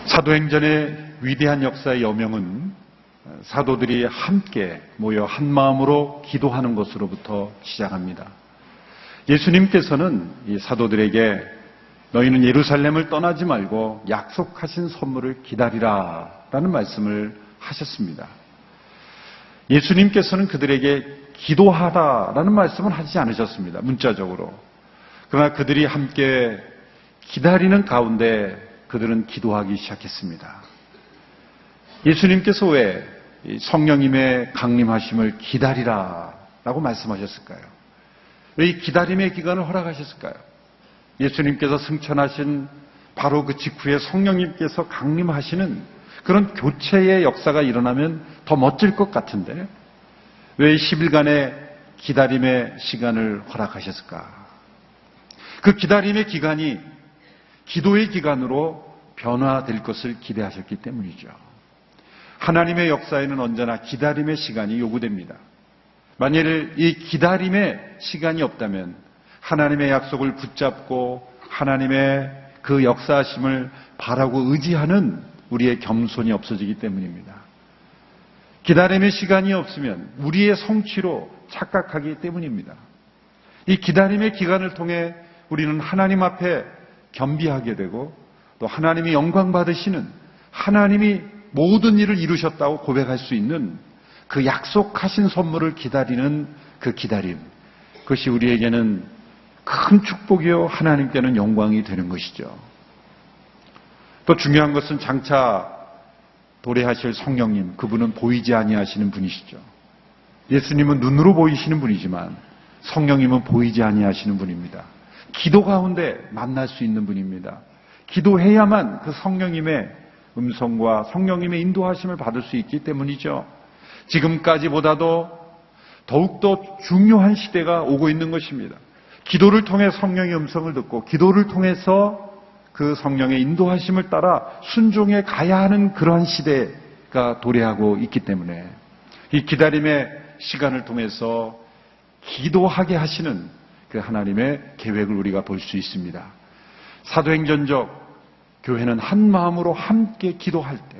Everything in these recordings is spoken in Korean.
사도행전의 위대한 역사의 여명은 사도들이 함께 모여 한 마음으로 기도하는 것으로부터 시작합니다. 예수님께서는 이 사도들에게 너희는 예루살렘을 떠나지 말고 약속하신 선물을 기다리라 라는 말씀을 하셨습니다. 예수님께서는 그들에게 기도하라라는 말씀은 하지 않으셨습니다. 문자적으로. 그러나 그들이 함께 기다리는 가운데 그들은 기도하기 시작했습니다. 예수님께서 왜 성령님의 강림하심을 기다리라라고 말씀하셨을까요? 왜 이 기다림의 기간을 허락하셨을까요? 예수님께서 승천하신 바로 그 직후에 성령님께서 강림하시는 그런 교체의 역사가 일어나면 더 멋질 것 같은데 왜 10일간의 기다림의 시간을 허락하셨을까? 그 기다림의 기간이 기도의 기간으로 변화될 것을 기대하셨기 때문이죠. 하나님의 역사에는 언제나 기다림의 시간이 요구됩니다. 만일 이 기다림의 시간이 없다면 하나님의 약속을 붙잡고 하나님의 그 역사하심을 바라고 의지하는 우리의 겸손이 없어지기 때문입니다. 기다림의 시간이 없으면 우리의 성취로 착각하기 때문입니다. 이 기다림의 기간을 통해 우리는 하나님 앞에 겸비하게 되고 또 하나님이 영광 받으시는 하나님이 모든 일을 이루셨다고 고백할 수 있는 그 약속하신 선물을 기다리는 그 기다림, 그것이 우리에게는 큰 축복이요 하나님께는 영광이 되는 것이죠. 또 중요한 것은 장차 도래하실 성령님, 그분은 보이지 아니하시는 분이시죠. 예수님은 눈으로 보이시는 분이지만 성령님은 보이지 아니하시는 분입니다. 기도 가운데 만날 수 있는 분입니다. 기도해야만 그 성령님의 음성과 성령님의 인도하심을 받을 수 있기 때문이죠. 지금까지보다도 더욱더 중요한 시대가 오고 있는 것입니다. 기도를 통해 성령의 음성을 듣고 기도를 통해서 그 성령의 인도하심을 따라 순종해 가야 하는 그러한 시대가 도래하고 있기 때문에 이 기다림의 시간을 통해서 기도하게 하시는 그 하나님의 계획을 우리가 볼 수 있습니다. 사도행전적 교회는 한 마음으로 함께 기도할 때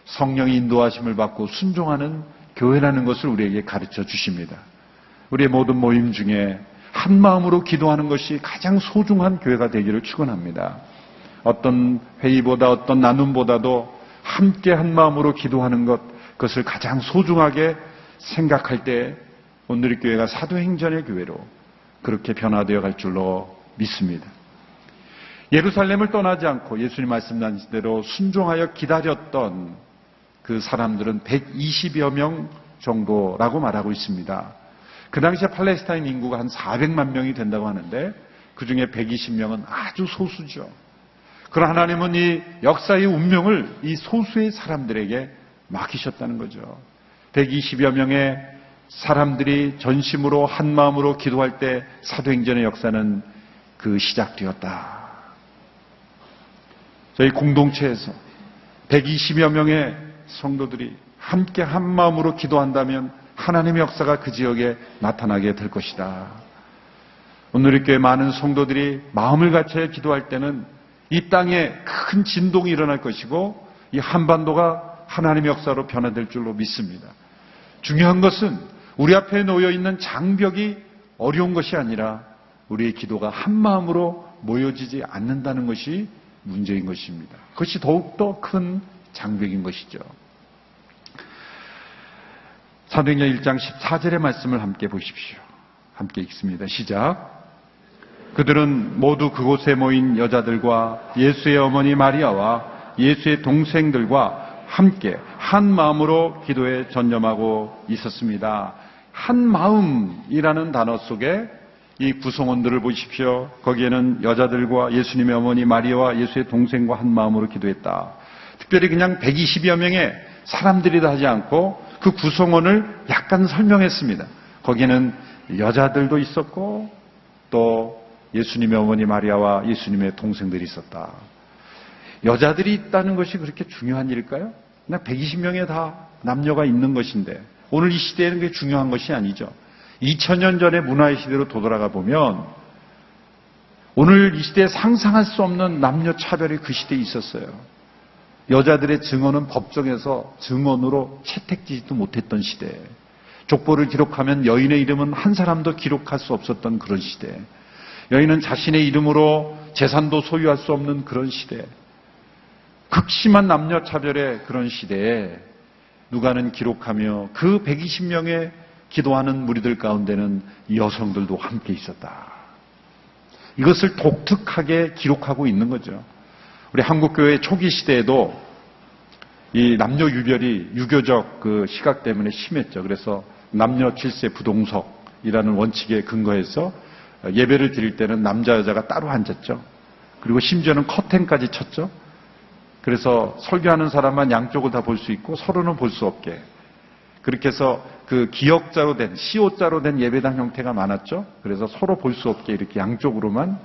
성령의 인도하심을 받고 순종하는 교회라는 것을 우리에게 가르쳐 주십니다. 우리의 모든 모임 중에 한 마음으로 기도하는 것이 가장 소중한 교회가 되기를 축원합니다. 어떤 회의보다 어떤 나눔보다도 함께 한 마음으로 기도하는 것, 그것을 가장 소중하게 생각할 때 오늘의 교회가 사도행전의 교회로 그렇게 변화되어 갈 줄로 믿습니다. 예루살렘을 떠나지 않고 예수님 말씀하신 대로 순종하여 기다렸던 그 사람들은 120여 명 정도라고 말하고 있습니다. 그 당시에 팔레스타인 인구가 한 400만 명이 된다고 하는데 그 중에 120명은 아주 소수죠. 그러나 하나님은 이 역사의 운명을 이 소수의 사람들에게 맡기셨다는 거죠. 120여 명의 사람들이 전심으로 한 마음으로 기도할 때 사도행전의 역사는 그 시작되었다. 저희 공동체에서 120여 명의 성도들이 함께 한 마음으로 기도한다면 하나님의 역사가 그 지역에 나타나게 될 것이다. 오늘 교회 많은 성도들이 마음을 같이 기도할 때는 이 땅에 큰 진동이 일어날 것이고 이 한반도가 하나님의 역사로 변화될 줄로 믿습니다. 중요한 것은 우리 앞에 놓여 있는 장벽이 어려운 것이 아니라 우리의 기도가 한 마음으로 모여지지 않는다는 것이 문제인 것입니다. 그것이 더욱더 큰 장벽인 것이죠. 사도행전 1장 14절의 말씀을 함께 보십시오. 함께 읽습니다. 시작. 그들은 모두 그곳에 모인 여자들과 예수의 어머니 마리아와 예수의 동생들과 함께 한 마음으로 기도에 전념하고 있었습니다. 한 마음이라는 단어 속에 이 구성원들을 보십시오. 거기에는 여자들과 예수님의 어머니 마리아와 예수의 동생과 한 마음으로 기도했다. 특별히 그냥 120여 명의 사람들이다 하지 않고 그 구성원을 약간 설명했습니다. 거기에는 여자들도 있었고 또 예수님의 어머니 마리아와 예수님의 동생들이 있었다. 여자들이 있다는 것이 그렇게 중요한 일일까요? 그냥 120명의 다 남녀가 있는 것인데 오늘 이 시대에는 그게 중요한 것이 아니죠. 2000년 전의 문화의 시대로 되돌아가 보면 오늘 이 시대에 상상할 수 없는 남녀 차별이 그 시대에 있었어요. 여자들의 증언은 법정에서 증언으로 채택되지도 못했던 시대. 족보를 기록하면 여인의 이름은 한 사람도 기록할 수 없었던 그런 시대. 여인은 자신의 이름으로 재산도 소유할 수 없는 그런 시대. 극심한 남녀 차별의 그런 시대에 누가는 기록하며 그 120명의 기도하는 무리들 가운데는 여성들도 함께 있었다. 이것을 독특하게 기록하고 있는 거죠. 우리 한국교회 초기 시대에도 이 남녀 유별이 유교적 그 시각 때문에 심했죠. 그래서 남녀 칠세 부동석이라는 원칙에 근거해서 예배를 드릴 때는 남자 여자가 따로 앉았죠. 그리고 심지어는 커튼까지 쳤죠. 그래서 설교하는 사람만 양쪽을 다 볼 수 있고 서로는 볼 수 없게. 그렇게 해서 그 기역자로 된, 시옷자로 된 예배당 형태가 많았죠. 그래서 서로 볼 수 없게 이렇게 양쪽으로만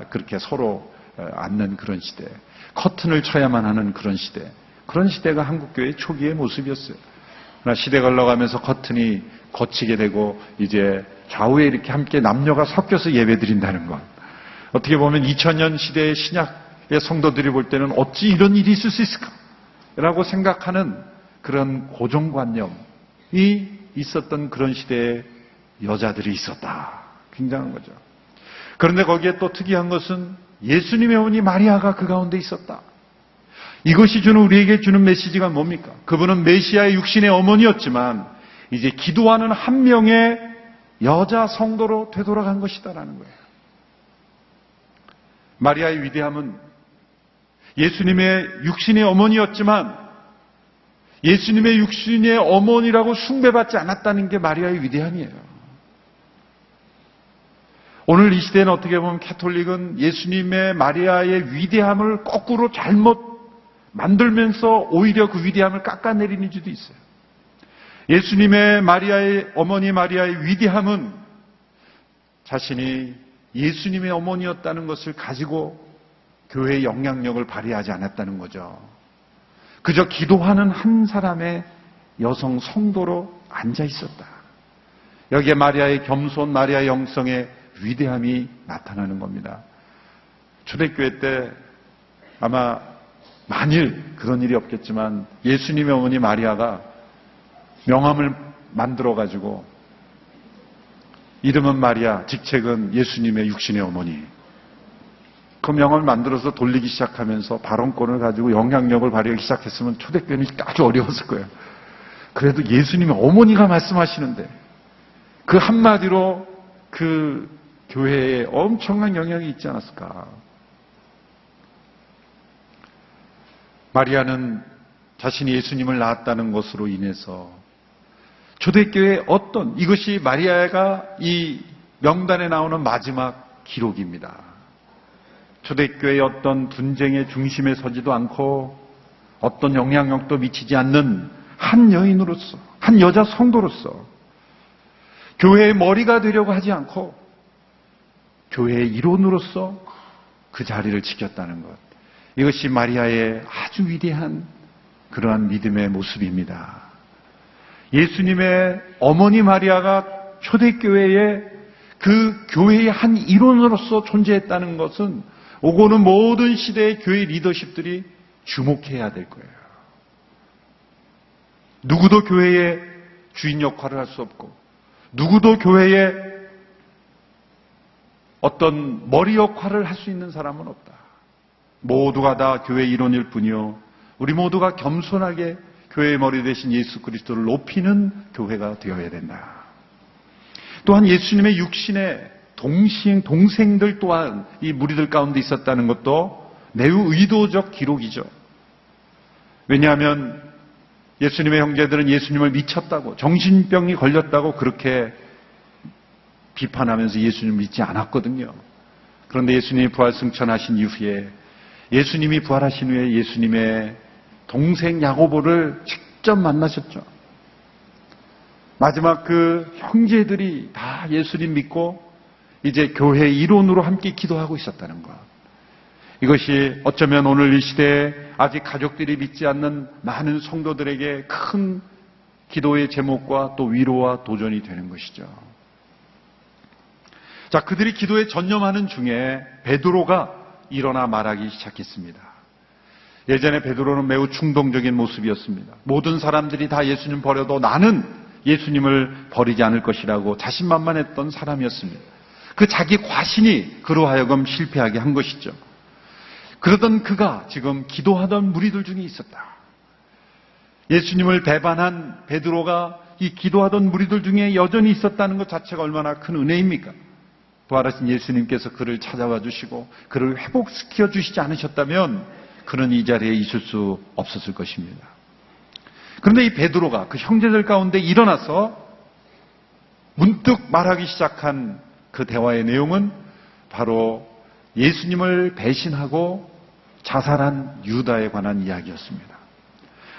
그렇게 서로 앉는 그런 시대. 커튼을 쳐야만 하는 그런 시대. 그런 시대가 한국교회의 초기의 모습이었어요. 그러나 시대가 흘러가면서 커튼이 거치게 되고 이제 좌우에 이렇게 함께 남녀가 섞여서 예배드린다는 것. 어떻게 보면 2000년 시대의 신약의 성도들이 볼 때는 어찌 이런 일이 있을 수 있을까? 라고 생각하는 그런 고정관념이 있었던 그런 시대에 여자들이 있었다. 굉장한 거죠. 그런데 거기에 또 특이한 것은 예수님의 어머니 마리아가 그 가운데 있었다. 이것이 우리에게 주는 메시지가 뭡니까? 그분은 메시아의 육신의 어머니였지만 이제 기도하는 한 명의 여자 성도로 되돌아간 것이다라는 거예요. 마리아의 위대함은 예수님의 육신의 어머니였지만 예수님의 육신의 어머니라고 숭배받지 않았다는 게 마리아의 위대함이에요. 오늘 이 시대는 어떻게 보면 캐톨릭은 예수님의 마리아의 위대함을 거꾸로 잘못 만들면서 오히려 그 위대함을 깎아내리는 줄도 있어요. 예수님의 마리아의 어머니 마리아의 위대함은 자신이 예수님의 어머니였다는 것을 가지고 교회의 영향력을 발휘하지 않았다는 거죠. 그저 기도하는 한 사람의 여성 성도로 앉아 있었다. 여기에 마리아의 겸손, 마리아의 영성의 위대함이 나타나는 겁니다. 초대교회 때 아마 만일 그런 일이 없겠지만 예수님의 어머니 마리아가 명함을 만들어가지고 이름은 마리아, 직책은 예수님의 육신의 어머니. 그 명함을 만들어서 돌리기 시작하면서 발언권을 가지고 영향력을 발휘하기 시작했으면 초대교회는 아주 어려웠을 거예요. 그래도 예수님의 어머니가 말씀하시는데 그 한마디로 그 교회에 엄청난 영향이 있지 않았을까. 마리아는 자신이 예수님을 낳았다는 것으로 인해서 초대교회의 이것이 마리아가 이 명단에 나오는 마지막 기록입니다. 초대교회의 어떤 분쟁의 중심에 서지도 않고 어떤 영향력도 미치지 않는 한 여인으로서, 한 여자 성도로서 교회의 머리가 되려고 하지 않고 교회의 일원으로서 그 자리를 지켰다는 것. 이것이 마리아의 아주 위대한 그러한 믿음의 모습입니다. 예수님의 어머니 마리아가 초대교회의 그 교회의 한 일원으로서 존재했다는 것은 오고는 모든 시대의 교회 리더십들이 주목해야 될 거예요. 누구도 교회의 주인 역할을 할 수 없고 누구도 교회의 어떤 머리 역할을 할 수 있는 사람은 없다. 모두가 다 교회 일원일 뿐이요 우리 모두가 겸손하게 교회의 머리 대신 예수 그리스도를 높이는 교회가 되어야 된다. 또한 예수님의 육신의 동생들 또한 이 무리들 가운데 있었다는 것도 매우 의도적 기록이죠. 왜냐하면 예수님의 형제들은 예수님을 미쳤다고, 정신병이 걸렸다고 그렇게 비판하면서 예수님을 믿지 않았거든요. 그런데 예수님이 부활 승천하신 이후에 예수님이 부활하신 후에 예수님의 동생 야고보를 직접 만나셨죠. 마지막 그 형제들이 다 예수님 믿고 이제 교회 일원으로 함께 기도하고 있었다는 것. 이것이 어쩌면 오늘 이 시대에 아직 가족들이 믿지 않는 많은 성도들에게 큰 기도의 제목과 또 위로와 도전이 되는 것이죠. 자, 그들이 기도에 전념하는 중에 베드로가 일어나 말하기 시작했습니다. 예전에 베드로는 매우 충동적인 모습이었습니다. 모든 사람들이 다 예수님 버려도 나는 예수님을 버리지 않을 것이라고 자신만만했던 사람이었습니다. 그 자기 과신이 그로 하여금 실패하게 한 것이죠. 그러던 그가 지금 기도하던 무리들 중에 있었다. 예수님을 배반한 베드로가 이 기도하던 무리들 중에 여전히 있었다는 것 자체가 얼마나 큰 은혜입니까? 부활하신 예수님께서 그를 찾아와 주시고 그를 회복시켜 주시지 않으셨다면 그는 이 자리에 있을 수 없었을 것입니다. 그런데 이 베드로가 그 형제들 가운데 일어나서 문득 말하기 시작한 그 대화의 내용은 바로 예수님을 배신하고 자살한 유다에 관한 이야기였습니다.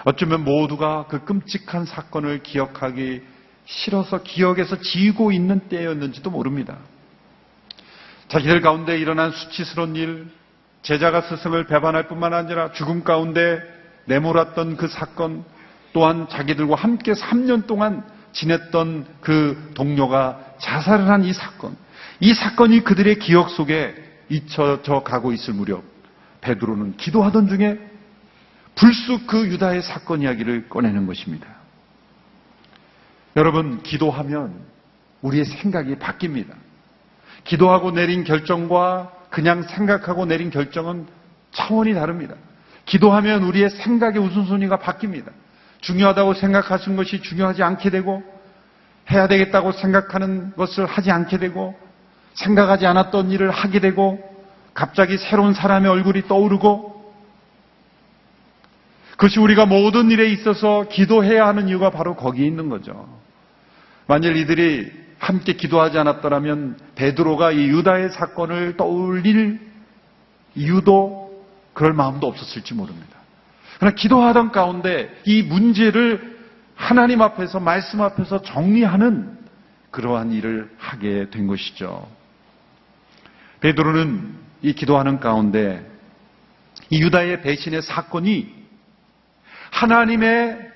어쩌면 모두가 그 끔찍한 사건을 기억하기 싫어서 기억에서 지우고 있는 때였는지도 모릅니다. 자기들 가운데 일어난 수치스러운 일, 제자가 스승을 배반할 뿐만 아니라 죽음 가운데 내몰았던 그 사건, 또한 자기들과 함께 3년 동안 지냈던 그 동료가 자살을 한 이 사건, 이 사건이 그들의 기억 속에 잊혀져 가고 있을 무렵 베드로는 기도하던 중에 불쑥 그 유다의 사건 이야기를 꺼내는 것입니다. 여러분, 기도하면 우리의 생각이 바뀝니다. 기도하고 내린 결정과 그냥 생각하고 내린 결정은 차원이 다릅니다. 기도하면 우리의 생각의 우선순위가 바뀝니다. 중요하다고 생각하신 것이 중요하지 않게 되고, 해야 되겠다고 생각하는 것을 하지 않게 되고, 생각하지 않았던 일을 하게 되고, 갑자기 새로운 사람의 얼굴이 떠오르고, 그것이 우리가 모든 일에 있어서 기도해야 하는 이유가 바로 거기에 있는 거죠. 만일 이들이 함께 기도하지 않았더라면 베드로가 이 유다의 사건을 떠올릴 이유도 그럴 마음도 없었을지 모릅니다. 그러나 기도하던 가운데 이 문제를 하나님 앞에서, 말씀 앞에서 정리하는 그러한 일을 하게 된 것이죠. 베드로는 이 기도하는 가운데 이 유다의 배신의 사건이 하나님의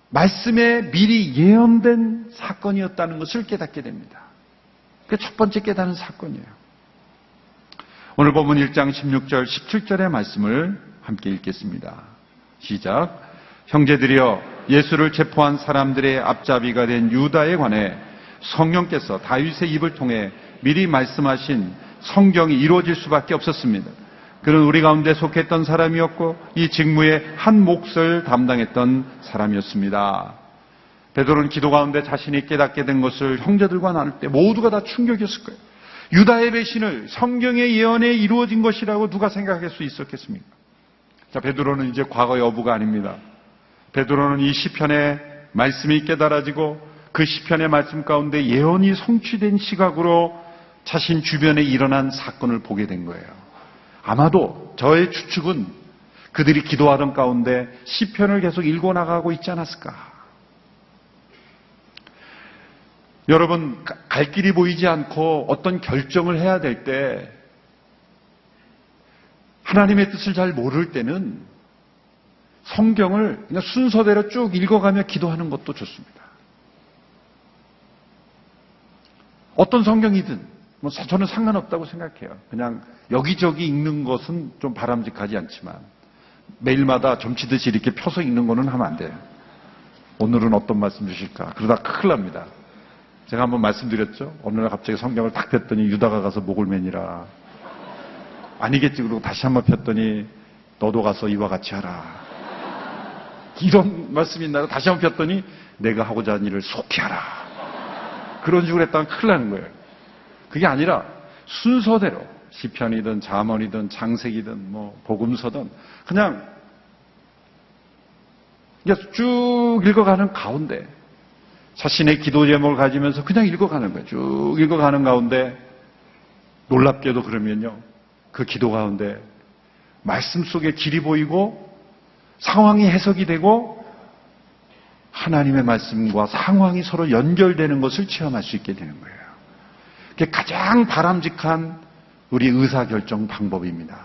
말씀에 미리 예언된 사건이었다는 것을 깨닫게 됩니다. 그게 첫 번째 깨닫는 사건이에요. 오늘 본문 1장 16절, 17절의 말씀을 함께 읽겠습니다. 시작. 형제들이여, 예수를 체포한 사람들의 앞잡이가 된 유다에 관해 성령께서 다윗의 입을 통해 미리 말씀하신 성경이 이루어질 수밖에 없었습니다. 그는 우리 가운데 속했던 사람이었고 이 직무의 한 몫을 담당했던 사람이었습니다. 베드로는 기도 가운데 자신이 깨닫게 된 것을 형제들과 나눌 때 모두가 다 충격이었을 거예요. 유다의 배신을 성경의 예언에 이루어진 것이라고 누가 생각할 수 있었겠습니까? 자, 베드로는 이제 과거 여부가 아닙니다. 베드로는 이 시편의 말씀이 깨달아지고 그 시편의 말씀 가운데 예언이 성취된 시각으로 자신 주변에 일어난 사건을 보게 된 거예요. 아마도 저의 추측은 그들이 기도하던 가운데 시편을 계속 읽어나가고 있지 않았을까. 여러분, 갈 길이 보이지 않고 어떤 결정을 해야 될 때, 하나님의 뜻을 잘 모를 때는 성경을 그냥 순서대로 쭉 읽어가며 기도하는 것도 좋습니다. 어떤 성경이든 저는 상관없다고 생각해요. 그냥 여기저기 읽는 것은 좀 바람직하지 않지만 매일마다 점치듯이 이렇게 펴서 읽는 거는 하면 안 돼요. 오늘은 어떤 말씀 주실까? 그러다 큰일 납니다. 제가 한번 말씀드렸죠? 어느 날 갑자기 성경을 딱 폈더니 유다가 가서 목을 매니라. 아니겠지. 그러고 다시 한번 폈더니 너도 가서 이와 같이 하라. 이런 말씀이 있나요? 다시 한번 폈더니 내가 하고자 하는 일을 속히 하라. 그런 식으로 했다면 큰일 나는 거예요. 그게 아니라 순서대로 시편이든 잠언이든 창세기든 복음서든 그냥 쭉 읽어가는 가운데 자신의 기도 제목을 가지면서 그냥 읽어가는 거예요. 쭉 읽어가는 가운데 놀랍게도 그러면요, 그 기도 가운데 말씀 속에 길이 보이고 상황이 해석이 되고 하나님의 말씀과 상황이 서로 연결되는 것을 체험할 수 있게 되는 거예요. 그게 가장 바람직한 우리 의사결정 방법입니다.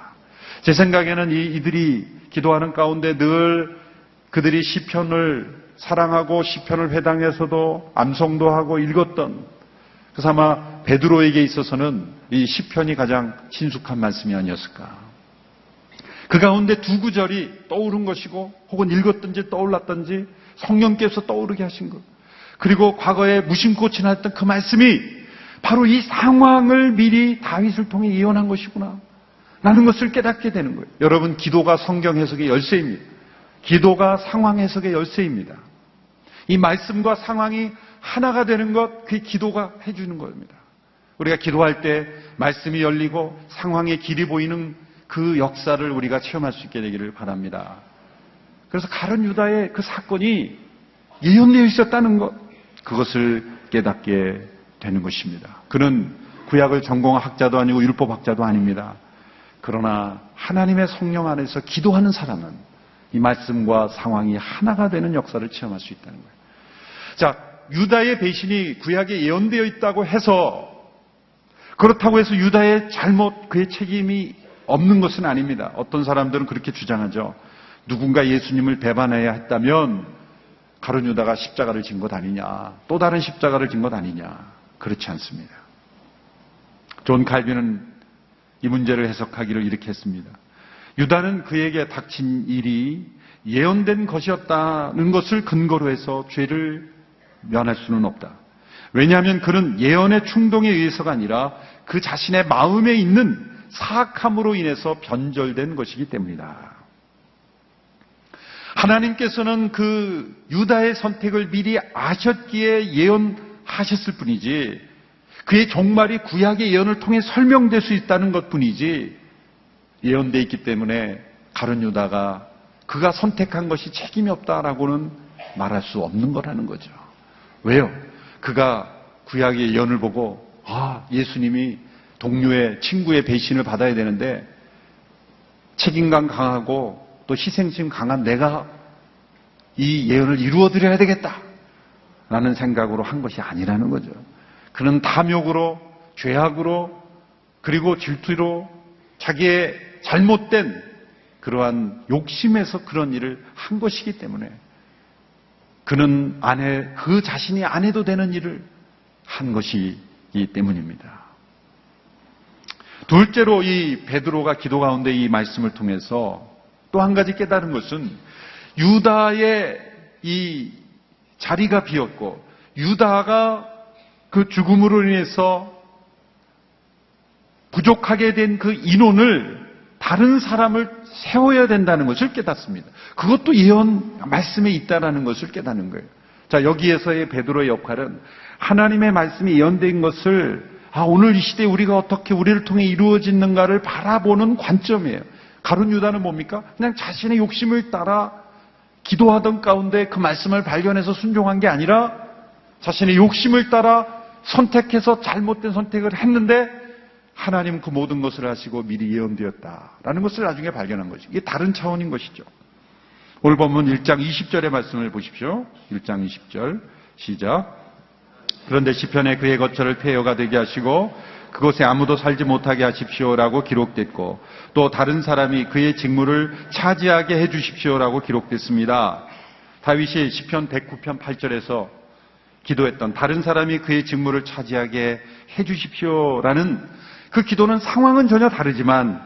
제 생각에는 이들이 기도하는 가운데 늘 그들이 시편을 사랑하고 시편을 회당에서도 암송도 하고 읽었던, 그래서 아마 베드로에게 있어서는 이 시편이 가장 친숙한 말씀이 아니었을까. 그 가운데 두 구절이 떠오른 것이고 혹은 읽었든지 떠올랐든지 성령께서 떠오르게 하신 것, 그리고 과거에 무심코 지나갔던 그 말씀이 바로 이 상황을 미리 다윗을 통해 예언한 것이구나 라는 것을 깨닫게 되는 거예요. 여러분, 기도가 성경 해석의 열쇠입니다. 기도가 상황 해석의 열쇠입니다. 이 말씀과 상황이 하나가 되는 것, 그게 기도가 해주는 겁니다. 우리가 기도할 때 말씀이 열리고 상황의 길이 보이는 그 역사를 우리가 체험할 수 있게 되기를 바랍니다. 그래서 가룟 유다의 그 사건이 예언되어 있었다는 것, 그것을 깨닫게 되는 것입니다. 그는 구약을 전공한 학자도 아니고 율법학자도 아닙니다. 그러나 하나님의 성령 안에서 기도하는 사람은 이 말씀과 상황이 하나가 되는 역사를 체험할 수 있다는 거예요. 자, 유다의 배신이 구약에 예언되어 있다고 해서, 그렇다고 해서 유다의 잘못, 그의 책임이 없는 것은 아닙니다. 어떤 사람들은 그렇게 주장하죠. 누군가 예수님을 배반해야 했다면 가룟 유다가 십자가를 진 것 아니냐, 또 다른 십자가를 진 것 아니냐. 그렇지 않습니다. 존 칼빈은 이 문제를 해석하기를 이렇게 했습니다. 유다는 그에게 닥친 일이 예언된 것이었다는 것을 근거로 해서 죄를 면할 수는 없다. 왜냐하면 그는 예언의 충동에 의해서가 아니라 그 자신의 마음에 있는 사악함으로 인해서 변절된 것이기 때문이다. 하나님께서는 그 유다의 선택을 미리 아셨기에 예언하셨을 뿐이지, 그의 종말이 구약의 예언을 통해 설명될 수 있다는 것뿐이지, 예언되어 있기 때문에 가룟 유다가 그가 선택한 것이 책임이 없다라고는 말할 수 없는 거라는 거죠. 왜요? 그가 구약의 예언을 보고 예수님이 동료의 친구의 배신을 받아야 되는데 책임감 강하고 또 희생심 강한 내가 이 예언을 이루어드려야 되겠다라는 생각으로 한 것이 아니라는 거죠. 그는 탐욕으로, 죄악으로, 그리고 질투로 자기의 잘못된 그러한 욕심에서 그런 일을 한 것이기 때문에 그는 그 자신이 안 해도 되는 일을 한 것이기 때문입니다. 둘째로 이 베드로가 기도 가운데 이 말씀을 통해서 또 한 가지 깨달은 것은 유다의 이 자리가 비었고 유다가 그 죽음으로 인해서 부족하게 된 그 인원을 다른 사람을 세워야 된다는 것을 깨닫습니다. 그것도 예언 말씀에 있다는 것을 깨닫는 거예요. 자, 여기에서의 베드로의 역할은 하나님의 말씀이 예언된 것을 오늘 이 시대에 우리가 어떻게 우리를 통해 이루어지는가를 바라보는 관점이에요. 가룟 유다는 뭡니까? 그냥 자신의 욕심을 따라 기도하던 가운데 그 말씀을 발견해서 순종한 게 아니라 자신의 욕심을 따라 선택해서 잘못된 선택을 했는데 하나님은 그 모든 것을 하시고 미리 예언되었다라는 것을 나중에 발견한 거죠. 이게 다른 차원인 것이죠. 오늘 본문 1장 20절의 말씀을 보십시오. 1장 20절 시작. 그런데 시편에 그의 거처를 폐허가 되게 하시고 그곳에 아무도 살지 못하게 하십시오라고 기록됐고 또 다른 사람이 그의 직무를 차지하게 해주십시오라고 기록됐습니다. 다윗이 시편 109편 8절에서 기도했던 다른 사람이 그의 직무를 차지하게 해주십시오라는 그 기도는 상황은 전혀 다르지만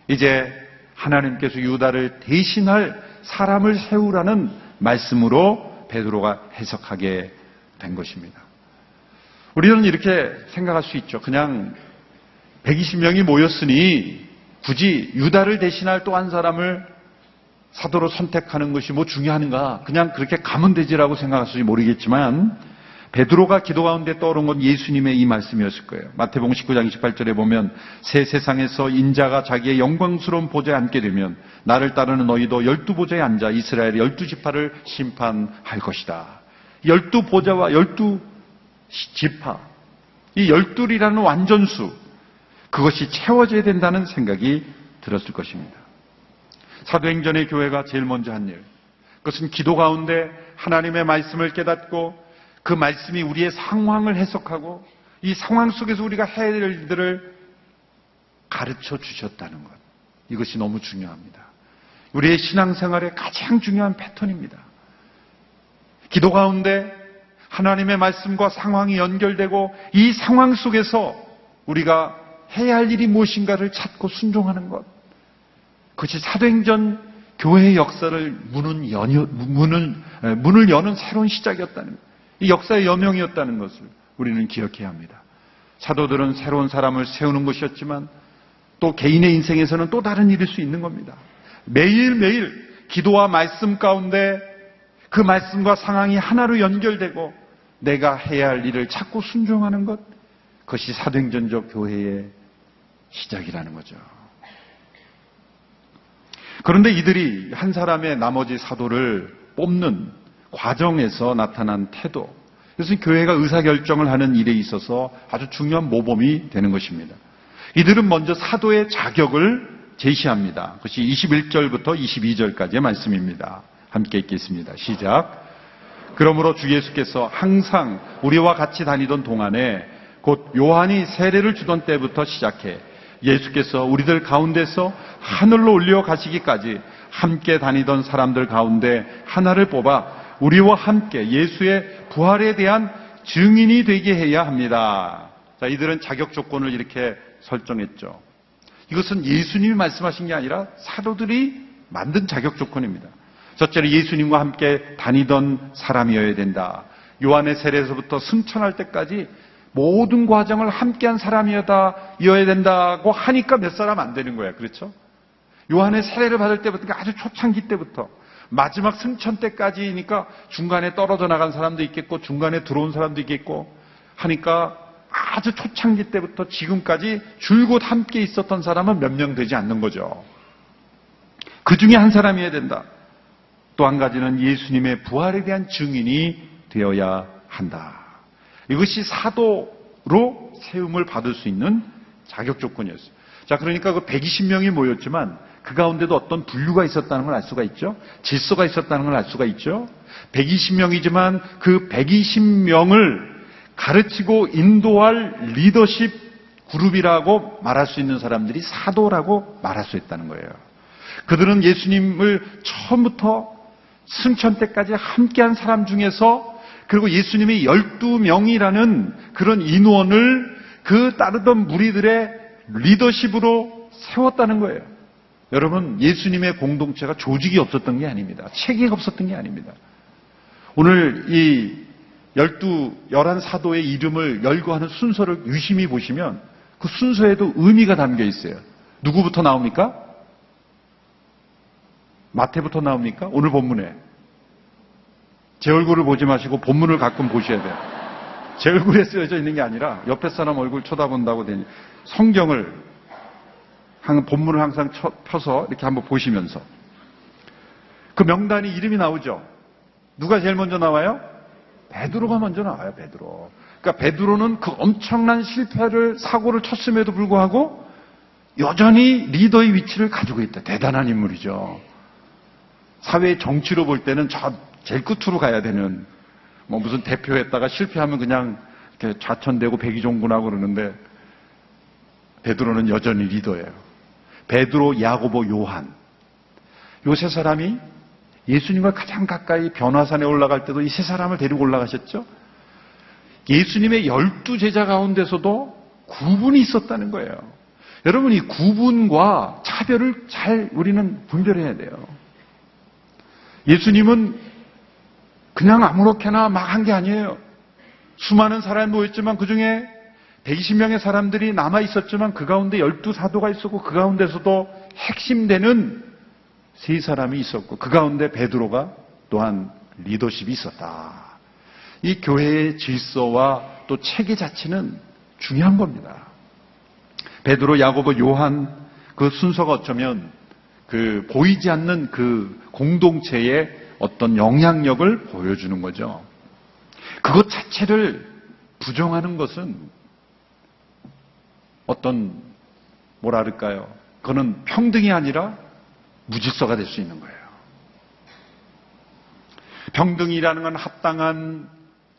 이제 하나님께서 유다를 대신할 사람을 세우라는 말씀으로 베드로가 해석하게 된 것입니다. 우리는 이렇게 생각할 수 있죠. 그냥 120명이 모였으니 굳이 유다를 대신할 또 한 사람을 사도로 선택하는 것이 뭐 중요한가? 그냥 그렇게 가면 되지라고 생각할지 모르겠지만 베드로가 기도 가운데 떠오른 건 예수님의 이 말씀이었을 거예요. 마태복음 19장 28절에 보면 새 세상에서 인자가 자기의 영광스러운 보좌에 앉게 되면 나를 따르는 너희도 12보좌에 앉아 이스라엘의 12지파를 심판할 것이다. 12보좌와 12지파, 이 12이라는 완전수, 그것이 채워져야 된다는 생각이 들었을 것입니다. 사도행전의 교회가 제일 먼저 한 일, 그것은 기도 가운데 하나님의 말씀을 깨닫고 그 말씀이 우리의 상황을 해석하고 이 상황 속에서 우리가 해야 될 일들을 가르쳐 주셨다는 것. 이것이 너무 중요합니다. 우리의 신앙생활의 가장 중요한 패턴입니다. 기도 가운데 하나님의 말씀과 상황이 연결되고 이 상황 속에서 우리가 해야 할 일이 무엇인가를 찾고 순종하는 것. 그것이 사도행전 교회의 역사를 문을 여는 새로운 시작이었다는, 이 역사의 여명이었다는 것을 우리는 기억해야 합니다. 사도들은 새로운 사람을 세우는 것이었지만 또 개인의 인생에서는 또 다른 일일 수 있는 겁니다. 매일매일 기도와 말씀 가운데 그 말씀과 상황이 하나로 연결되고 내가 해야 할 일을 찾고 순종하는 것, 그것이 사도행전적 교회의 시작이라는 거죠. 그런데 이들이 한 사람의 나머지 사도를 뽑는 과정에서 나타난 태도, 그것은 교회가 의사결정을 하는 일에 있어서 아주 중요한 모범이 되는 것입니다. 이들은 먼저 사도의 자격을 제시합니다. 그것이 21절부터 22절까지의 말씀입니다. 함께 읽겠습니다. 시작. 그러므로 주 예수께서 항상 우리와 같이 다니던 동안에 곧 요한이 세례를 주던 때부터 시작해 예수께서 우리들 가운데서 하늘로 올려 가시기까지 함께 다니던 사람들 가운데 하나를 뽑아 우리와 함께 예수의 부활에 대한 증인이 되게 해야 합니다. 자, 이들은 자격 조건을 이렇게 설정했죠. 이것은 예수님이 말씀하신 게 아니라 사도들이 만든 자격 조건입니다. 첫째로 예수님과 함께 다니던 사람이어야 된다. 요한의 세례에서부터 승천할 때까지 모든 과정을 함께한 사람이어야 된다고 하니까 몇 사람 안 되는 거야. 그렇죠? 요한의 세례를 받을 때부터, 아주 초창기 때부터 마지막 승천 때까지니까 중간에 떨어져 나간 사람도 있겠고 중간에 들어온 사람도 있겠고 하니까 아주 초창기 때부터 지금까지 줄곧 함께 있었던 사람은 몇 명 되지 않는 거죠. 그 중에 한 사람이어야 된다. 또 한 가지는 예수님의 부활에 대한 증인이 되어야 한다. 이것이 사도로 세움을 받을 수 있는 자격 조건이었어요. 자, 그러니까 그 120명이 모였지만 그 가운데도 어떤 분류가 있었다는 걸 알 수가 있죠. 질서가 있었다는 걸 알 수가 있죠. 120명이지만 그 120명을 가르치고 인도할 리더십 그룹이라고 말할 수 있는 사람들이 사도라고 말할 수 있다는 거예요. 그들은 예수님을 처음부터 승천 때까지 함께한 사람 중에서, 그리고 예수님이 12명이라는 그런 인원을 그 따르던 무리들의 리더십으로 세웠다는 거예요. 여러분, 예수님의 공동체가 조직이 없었던 게 아닙니다. 체계가 없었던 게 아닙니다. 오늘 이 11 사도의 이름을 열거하는 순서를 유심히 보시면 그 순서에도 의미가 담겨 있어요. 누구부터 나옵니까? 마태부터 나옵니까? 오늘 본문에. 제 얼굴을 보지 마시고 본문을 가끔 보셔야 돼요. 제 얼굴에 쓰여져 있는 게 아니라 옆에 사람 얼굴 쳐다본다고 되니 성경을 본문을 항상 펴서 이렇게 한번 보시면서 그 명단이 이름이 나오죠. 누가 제일 먼저 나와요? 베드로가 먼저 나와요. 베드로. 그러니까 베드로는 그 엄청난 사고를 쳤음에도 불구하고 여전히 리더의 위치를 가지고 있다. 대단한 인물이죠. 사회의 정치로 볼 때는 저 제일 끝으로 가야 되는, 무슨 대표했다가 실패하면 그냥 이렇게 좌천되고 백의종군하고 그러는데 베드로는 여전히 리더예요. 베드로, 야고보, 요한. 요 세 사람이 예수님과 가장 가까이 변화산에 올라갈 때도 이 세 사람을 데리고 올라가셨죠. 예수님의 12제자 가운데서도 구분이 있었다는 거예요. 여러분, 이 구분과 차별을 잘 우리는 분별해야 돼요. 예수님은 그냥 아무렇게나 막 한 게 아니에요. 수많은 사람이 모였지만 그 중에 120명의 사람들이 남아 있었지만 그 가운데 12사도가 있었고 그 가운데서도 핵심되는 세 사람이 있었고 그 가운데 베드로가 또한 리더십이 있었다. 이 교회의 질서와 또 체계 자체는 중요한 겁니다. 베드로, 야고보, 요한 그 순서가 어쩌면 그 보이지 않는 그 공동체의 어떤 영향력을 보여주는 거죠. 그것 자체를 부정하는 것은 어떤 뭐라 그럴까요? 그거는 평등이 아니라 무질서가 될 수 있는 거예요. 평등이라는 건 합당한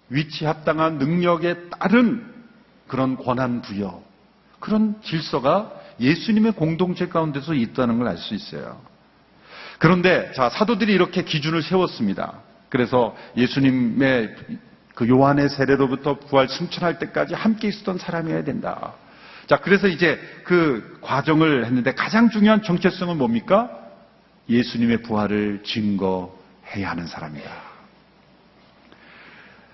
위치, 합당한 능력에 따른 그런 권한 부여, 그런 질서가 예수님의 공동체 가운데서 있다는 걸 알 수 있어요. 그런데 자, 사도들이 이렇게 기준을 세웠습니다. 그래서 예수님의 그 요한의 세례로부터 부활 승천할 때까지 함께 있었던 사람이어야 된다. 자, 그래서 이제 그 과정을 했는데 가장 중요한 정체성은 뭡니까? 예수님의 부활을 증거해야 하는 사람이다.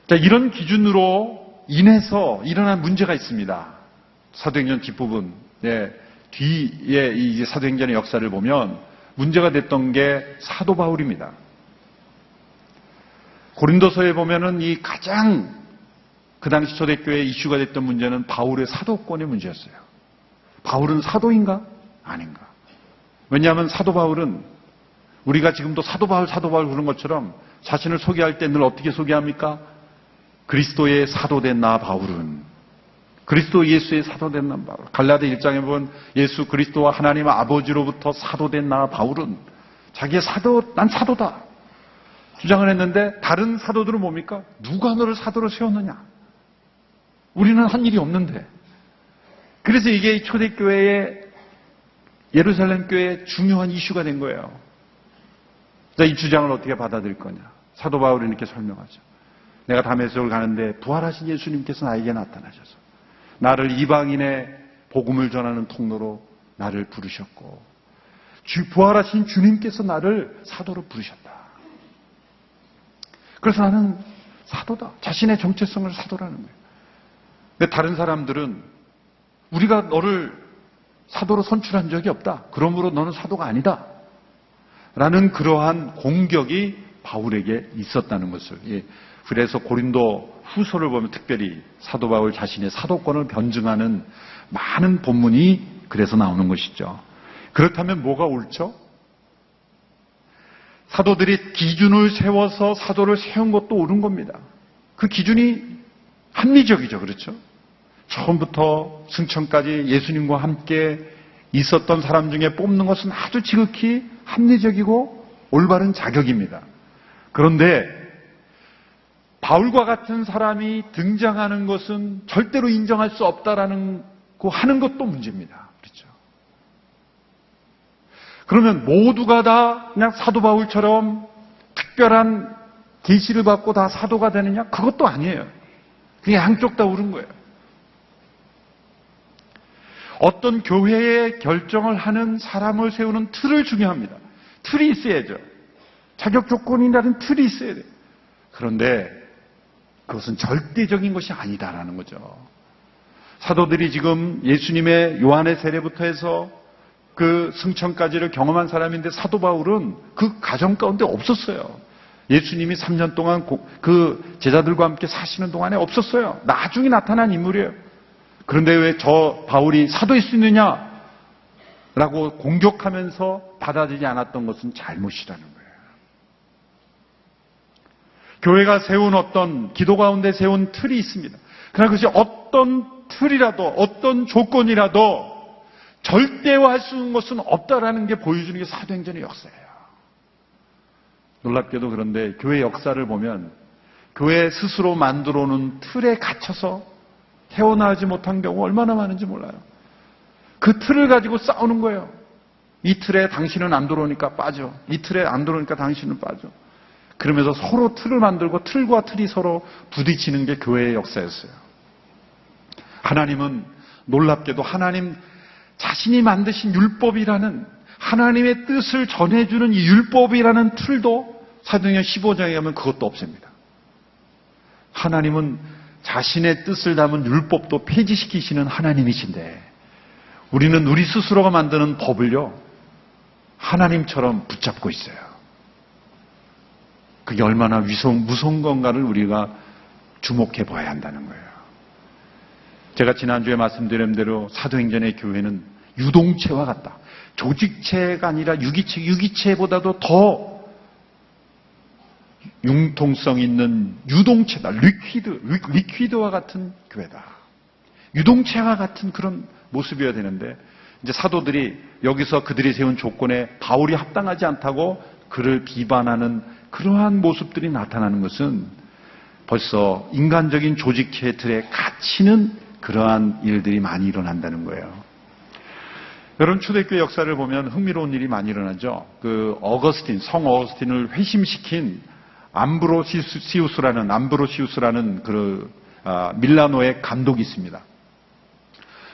자, 이런 기준으로 인해서 일어난 문제가 있습니다. 사도행전 뒷부분, 뒤에 이 사도행전의 역사를 보면 문제가 됐던 게 사도 바울입니다. 고린도서에 보면은 이 가장 그 당시 초대교회에 이슈가 됐던 문제는 바울의 사도권의 문제였어요. 바울은 사도인가? 아닌가? 왜냐하면 사도 바울은 우리가 지금도 사도 바울 부르는 것처럼 자신을 소개할 때 늘 어떻게 소개합니까? 그리스도의 사도된 나 바울은, 그리스도 예수의 사도된 나 바울. 갈라디 1장에 보면 예수 그리스도와 하나님 아버지로부터 사도된 나 바울은 자기의 난 사도다 주장을 했는데, 다른 사도들은 뭡니까? 누가 너를 사도로 세웠느냐? 우리는 한 일이 없는데. 그래서 이게 초대교회의, 예루살렘 교회의 중요한 이슈가 된 거예요. 자, 이 주장을 어떻게 받아들일 거냐? 사도 바울이 이렇게 설명하죠. 내가 다메섹을 가는데 부활하신 예수님께서 나에게 나타나셔서 나를 이방인의 복음을 전하는 통로로 나를 부르셨고, 부활하신 주님께서 나를 사도로 부르셨다. 그래서 나는 사도다. 자신의 정체성을 사도라는 거예요. 근데 다른 사람들은 우리가 너를 사도로 선출한 적이 없다. 그러므로 너는 사도가 아니다. 라는 그러한 공격이 바울에게 있었다는 것을. 그래서 고린도 후서를 보면 특별히 사도 바울 자신의 사도권을 변증하는 많은 본문이 그래서 나오는 것이죠. 그렇다면 뭐가 옳죠? 사도들이 기준을 세워서 사도를 세운 것도 옳은 겁니다. 그 기준이 합리적이죠. 그렇죠? 처음부터 승천까지 예수님과 함께 있었던 사람 중에 뽑는 것은 아주 지극히 합리적이고 올바른 자격입니다. 그런데 바울과 같은 사람이 등장하는 것은 절대로 인정할 수 없다라는 거 하는 것도 문제입니다. 그렇죠? 그러면 모두가 다 그냥 사도 바울처럼 특별한 계시를 받고 다 사도가 되느냐? 그것도 아니에요. 그게 양쪽 다 옳은 거예요. 어떤 교회의 결정을 하는 사람을 세우는 틀을 중요합니다. 틀이 있어야죠. 자격 조건이라는 틀이 있어야 돼요. 그런데 그것은 절대적인 것이 아니다라는 거죠. 사도들이 지금 예수님의 요한의 세례부터 해서 그 승천까지를 경험한 사람인데, 사도 바울은 그 가정 가운데 없었어요. 예수님이 3년 동안 그 제자들과 함께 사시는 동안에 없었어요. 나중에 나타난 인물이에요. 그런데 왜 저 바울이 사도일 수 있느냐? 라고 공격하면서 받아들이지 않았던 것은 잘못이라는 거예요. 교회가 세운 어떤, 기도 가운데 세운 틀이 있습니다. 그러나 그것이 어떤 틀이라도, 어떤 조건이라도 절대화할 수 있는 것은 없다라는 게 보여주는 게 사도행전의 역사예요. 놀랍게도 그런데 교회 역사를 보면 교회 스스로 만들어 놓은 틀에 갇혀서 헤어나오지 못한 경우 얼마나 많은지 몰라요. 그 틀을 가지고 싸우는 거예요. 이 틀에 당신은 안 들어오니까 빠져. 이 틀에 안 들어오니까 당신은 빠져. 그러면서 서로 틀을 만들고 틀과 틀이 서로 부딪히는 게 교회의 역사였어요. 하나님은 놀랍게도 하나님 자신이 만드신 율법이라는, 하나님의 뜻을 전해주는 이 율법이라는 틀도 사도행전 15장에 가면 그것도 없습니다. 하나님은 자신의 뜻을 담은 율법도 폐지시키시는 하나님이신데, 우리는 우리 스스로가 만드는 법을요 하나님처럼 붙잡고 있어요. 그게 얼마나 무서운 건가를 우리가 주목해 봐야 한다는 거예요. 제가 지난주에 말씀드린 대로 사도행전의 교회는 유동체와 같다. 조직체가 아니라 유기체보다도 더 융통성 있는 유동체다. 리퀴드와 같은 교회다. 유동체와 같은 그런 모습이어야 되는데, 이제 사도들이 여기서 그들이 세운 조건에 바울이 합당하지 않다고 그를 비판하는 그러한 모습들이 나타나는 것은 벌써 인간적인 조직체 틀에 갇히는 그러한 일들이 많이 일어난다는 거예요. 여러분, 초대교회 역사를 보면 흥미로운 일이 많이 일어나죠. 성 어거스틴을 회심시킨 암브로시우스라는 밀라노의 감독이 있습니다.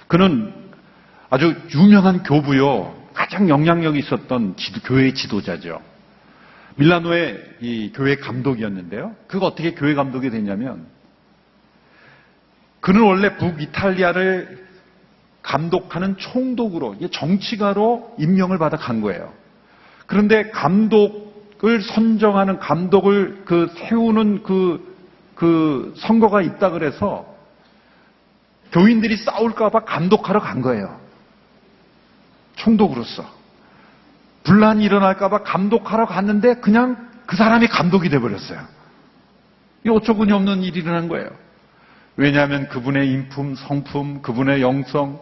그는 아주 유명한 교부요. 가장 영향력이 있었던 교회 지도자죠. 밀라노의 이 교회 감독이었는데요. 그가 어떻게 교회 감독이 됐냐면, 그는 원래 북이탈리아를 감독하는 총독으로, 정치가로 임명을 받아 간 거예요. 그런데 감독을 선정하는, 감독을 세우는 그 선거가 있다 그래서 교인들이 싸울까봐 감독하러 간 거예요. 총독으로서. 분란이 일어날까봐 감독하러 갔는데 그냥 그 사람이 감독이 돼버렸어요. 이 어처구니 없는 일이 일어난 거예요. 왜냐하면 그분의 인품, 성품, 그분의 영성,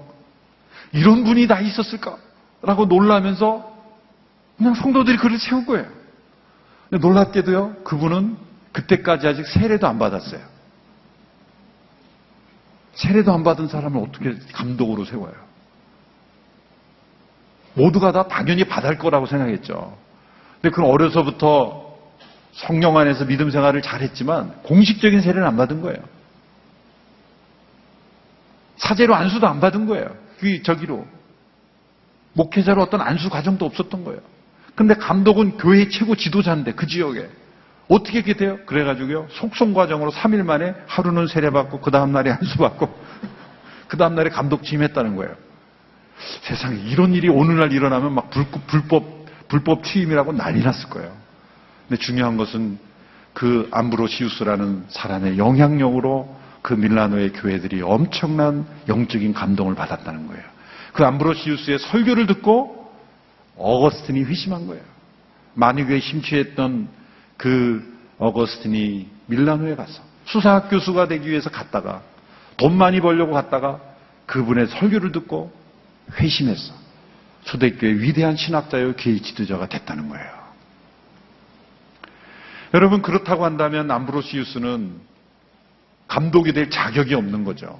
이런 분이 다 있었을까라고 놀라면서 그냥 성도들이 그를 채운 거예요. 근데 놀랍게도요, 그분은 그때까지 아직 세례도 안 받았어요. 세례도 안 받은 사람을 어떻게 감독으로 세워요? 모두가 다 당연히 받을 거라고 생각했죠. 근데 그는 어려서부터 성령 안에서 믿음 생활을 잘했지만 공식적인 세례는 안 받은 거예요. 사제로 안수도 안 받은 거예요. 저기로. 목회자로 어떤 안수 과정도 없었던 거예요. 근데 감독은 교회 최고 지도자인데 그 지역에. 어떻게 이렇게 돼요? 그래가지고요, 속성 과정으로 3일 만에 하루는 세례받고 그 다음날에 안수받고 그 다음날에 감독 취임했다는 거예요. 세상에 이런 일이 오늘날 일어나면 막 불법 취임이라고 난리 났을 거예요. 근데 중요한 것은 그 암브로시우스라는 사람의 영향력으로 그 밀라노의 교회들이 엄청난 영적인 감동을 받았다는 거예요. 그 암브로시우스의 설교를 듣고 어거스틴이 회심한 거예요. 만유교에 심취했던 그 어거스틴이 밀라노에 가서 수사학 교수가 되기 위해서 갔다가 돈 많이 벌려고 갔다가 그분의 설교를 듣고 회심해서 초대교회 위대한 신학자요 교회 지도자가 됐다는 거예요. 여러분, 그렇다고 한다면 암브로시우스는 감독이 될 자격이 없는 거죠.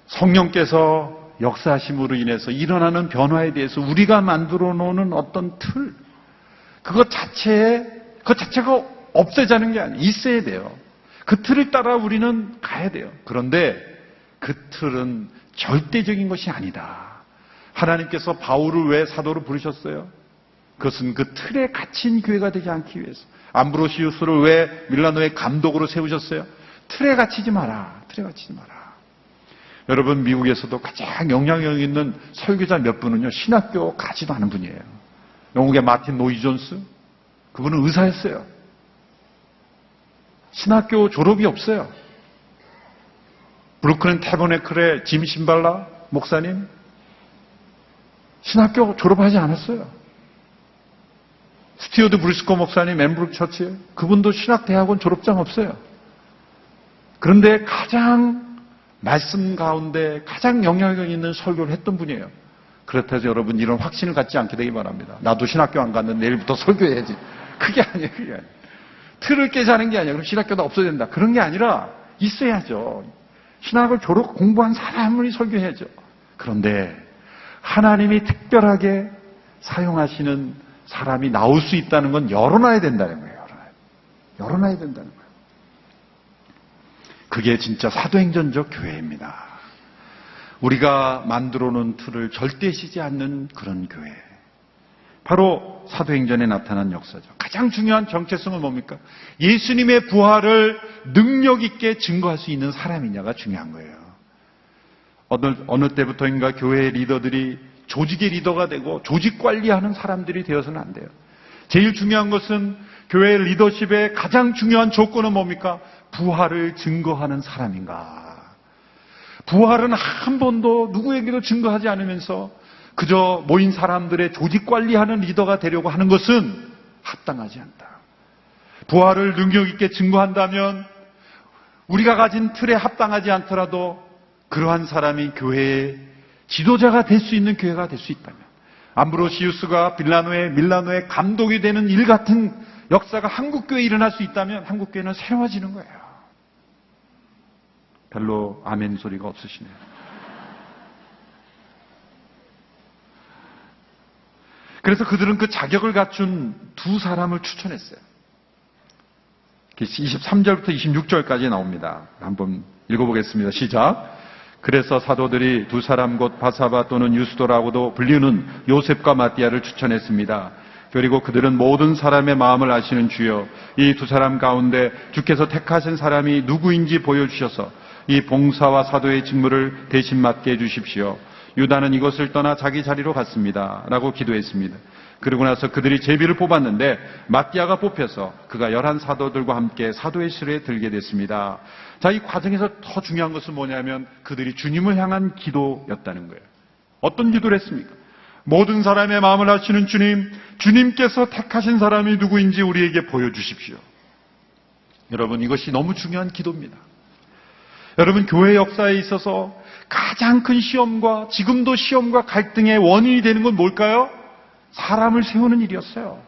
성령께서 역사하심으로 인해서 일어나는 변화에 대해서 우리가 만들어 놓는 어떤 틀, 그것 자체가 없애자는 게 아니에요. 있어야 돼요. 그 틀을 따라 우리는 가야 돼요. 그런데 그 틀은 절대적인 것이 아니다. 하나님께서 바울을 왜 사도로 부르셨어요? 그것은 그 틀에 갇힌 교회가 되지 않기 위해서. 암브로시우스를 왜 밀라노의 감독으로 세우셨어요? 틀에 갇히지 마라. 틀에 갇히지 마라. 여러분, 미국에서도 가장 영향력 있는 설교자 몇 분은요, 신학교 가지도 않은 분이에요. 영국의 마틴 노이 존스, 그분은 의사였어요. 신학교 졸업이 없어요. 브루클린 태버네클의 짐 신발라 목사님, 신학교 졸업하지 않았어요. 스티어드 브리스코 목사님, 엠브룩 처치, 그분도 신학대학원 졸업장 없어요. 그런데 가장 말씀 가운데 가장 영향력 있는 설교를 했던 분이에요. 그렇다 해서 여러분, 이런 확신을 갖지 않게 되기 바랍니다. 나도 신학교 안 갔는데 내일부터 설교해야지. 그게 아니에요. 그게 아니에요. 틀을 깨자는 게 아니에요. 그럼 신학교도 없어야 된다. 그런 게 아니라 있어야죠. 신학을 공부한 사람이 설교해야죠. 그런데 하나님이 특별하게 사용하시는 사람이 나올 수 있다는 건 열어놔야 된다는 거예요. 열어놔야 된다는 거예요. 그게 진짜 사도행전적 교회입니다. 우리가 만들어 놓은 틀을 절대 쉬지 않는 그런 교회. 바로 사도행전에 나타난 역사죠. 가장 중요한 정체성은 뭡니까? 예수님의 부활을 능력 있게 증거할 수 있는 사람이냐가 중요한 거예요. 어느 때부터인가 교회의 리더들이 조직의 리더가 되고 조직 관리하는 사람들이 되어서는 안 돼요. 제일 중요한 것은 교회 리더십의 가장 중요한 조건은 뭡니까? 부활을 증거하는 사람인가? 부활은 한 번도 누구에게도 증거하지 않으면서 그저 모인 사람들의 조직 관리하는 리더가 되려고 하는 것은 합당하지 않다. 부활을 능력 있게 증거한다면 우리가 가진 틀에 합당하지 않더라도 그러한 사람이 교회의 지도자가 될 수 있는 교회가 될 수 있다면, 암브로시우스가 밀라노의 감독이 되는 일 같은 역사가 한국교회에 일어날 수 있다면 한국교회는 새로워지는 거예요. 별로 아멘 소리가 없으시네요. 그래서 그들은 그 자격을 갖춘 두 사람을 추천했어요. 23절부터 26절까지 나옵니다. 한번 읽어보겠습니다. 시작. 그래서 사도들이 두 사람 곧 바사바 또는 유스도라고도 불리는 요셉과 마띠아를 추천했습니다. 그리고 그들은 모든 사람의 마음을 아시는 주여, 이 두 사람 가운데 주께서 택하신 사람이 누구인지 보여주셔서 이 봉사와 사도의 직무를 대신 맡게 해주십시오. 유다는 이것을 떠나 자기 자리로 갔습니다. 라고 기도했습니다. 그러고 나서 그들이 제비를 뽑았는데 마띠아가 뽑혀서 그가 11 사도들과 함께 사도의 실에 들게 됐습니다. 자, 이 과정에서 더 중요한 것은 뭐냐면 그들이 주님을 향한 기도였다는 거예요. 어떤 기도를 했습니까? 모든 사람의 마음을 아시는 주님, 주님께서 택하신 사람이 누구인지 우리에게 보여주십시오. 여러분, 이것이 너무 중요한 기도입니다. 여러분, 교회 역사에 있어서 가장 큰 시험과 지금도 시험과 갈등의 원인이 되는 건 뭘까요? 사람을 세우는 일이었어요.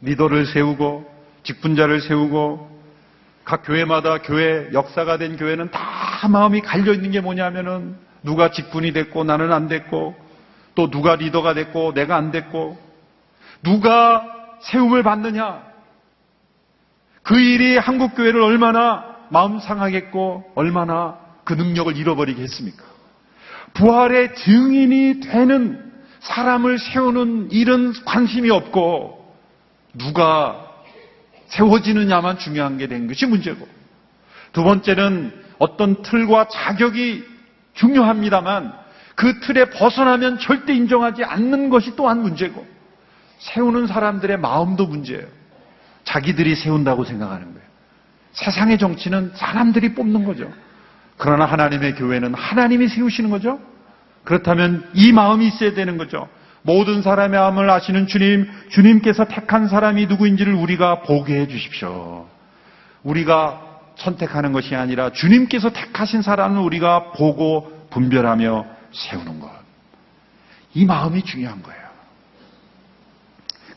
리더를 세우고 직분자를 세우고 각 교회마다 교회 역사가 된 교회는 다 마음이 갈려 있는 게 뭐냐면은 누가 직분이 됐고 나는 안 됐고 또 누가 리더가 됐고 내가 안 됐고 누가 세움을 받느냐, 그 일이 한국 교회를 얼마나 마음 상하겠고 얼마나 그 능력을 잃어버리게 했습니까? 부활의 증인이 되는 사람을 세우는 일은 관심이 없고 누가 세워지느냐만 중요한 게 된 것이 문제고, 두 번째는 어떤 틀과 자격이 중요합니다만 그 틀에 벗어나면 절대 인정하지 않는 것이 또한 문제고, 세우는 사람들의 마음도 문제예요. 자기들이 세운다고 생각하는 거예요. 세상의 정치는 사람들이 뽑는 거죠. 그러나 하나님의 교회는 하나님이 세우시는 거죠. 그렇다면 이 마음이 있어야 되는 거죠. 모든 사람의 마음을 아시는 주님, 주님께서 택한 사람이 누구인지를 우리가 보게 해 주십시오. 우리가 선택하는 것이 아니라 주님께서 택하신 사람을 우리가 보고 분별하며 세우는 것. 이 마음이 중요한 거예요.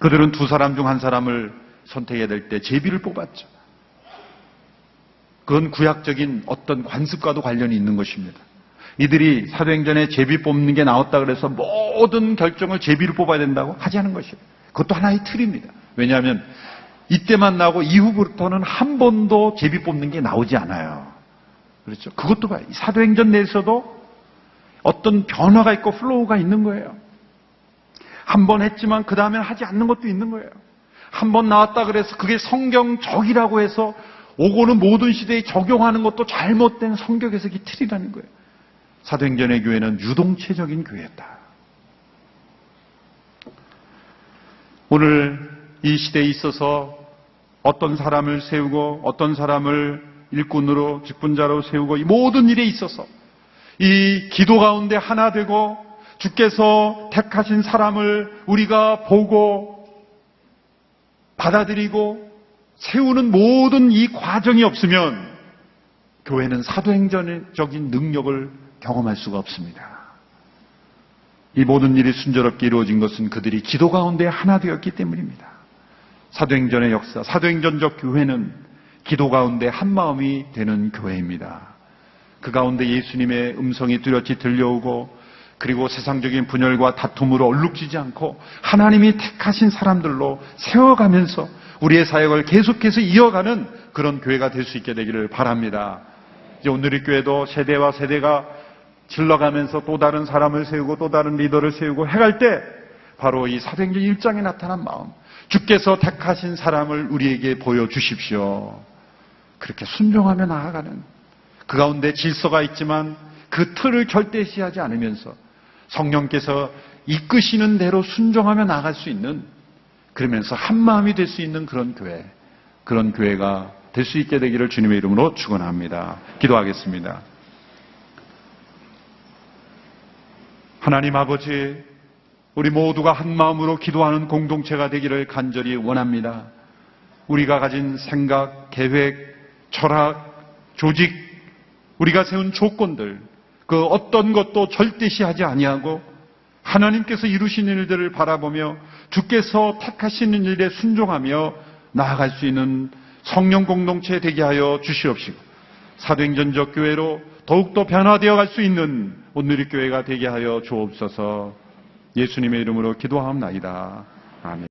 그들은 두 사람 중 한 사람을 선택해야 될 때 제비를 뽑았죠. 그건 구약적인 어떤 관습과도 관련이 있는 것입니다. 이들이 사도행전에 제비 뽑는 게 나왔다 그래서 모든 결정을 제비를 뽑아야 된다고 하지 않은 것이에요. 그것도 하나의 틀입니다. 왜냐하면 이때만 나오고 이후부터는 한 번도 제비 뽑는 게 나오지 않아요. 그렇죠? 그것도 봐요. 사도행전 내에서도 어떤 변화가 있고 플로우가 있는 거예요. 한 번 했지만 그 다음에 하지 않는 것도 있는 거예요. 한 번 나왔다 그래서 그게 성경적이라고 해서 오고는 모든 시대에 적용하는 것도 잘못된 성경 해석이 틀이라는 거예요. 사도행전의 교회는 유동체적인 교회였다. 오늘 이 시대에 있어서 어떤 사람을 세우고 어떤 사람을 일꾼으로 직분자로 세우고 이 모든 일에 있어서 이 기도 가운데 하나 되고 주께서 택하신 사람을 우리가 보고 받아들이고 세우는 모든 이 과정이 없으면 교회는 사도행전적인 능력을 경험할 수가 없습니다. 이 모든 일이 순조롭게 이루어진 것은 그들이 기도 가운데 하나 되었기 때문입니다. 사도행전의 역사, 사도행전적 교회는 기도 가운데 한마음이 되는 교회입니다. 그 가운데 예수님의 음성이 뚜렷이 들려오고 그리고 세상적인 분열과 다툼으로 얼룩지지 않고 하나님이 택하신 사람들로 세워가면서 우리의 사역을 계속해서 이어가는 그런 교회가 될 수 있게 되기를 바랍니다. 이제 오늘의 교회도 세대와 세대가 질러가면서 또 다른 사람을 세우고 또 다른 리더를 세우고 해갈 때 바로 이 사도행전 1장에 나타난 마음, 주께서 택하신 사람을 우리에게 보여주십시오. 그렇게 순종하며 나아가는, 그 가운데 질서가 있지만 그 틀을 절대시하지 않으면서 성령께서 이끄시는 대로 순종하며 나아갈 수 있는, 그러면서 한마음이 될 수 있는 그런 교회, 그런 교회가 될 수 있게 되기를 주님의 이름으로 축원합니다. 기도하겠습니다. 하나님 아버지, 우리 모두가 한마음으로 기도하는 공동체가 되기를 간절히 원합니다. 우리가 가진 생각, 계획, 철학, 조직, 우리가 세운 조건들, 그 어떤 것도 절대시하지 아니하고 하나님께서 이루시는 일들을 바라보며 주께서 택하시는 일에 순종하며 나아갈 수 있는 성령 공동체 되게 하여 주시옵시고 사도행전적 교회로 더욱더 변화되어 갈 수 있는 오늘의 교회가 되게 하여 주옵소서. 예수님의 이름으로 기도하옵나이다. 아멘.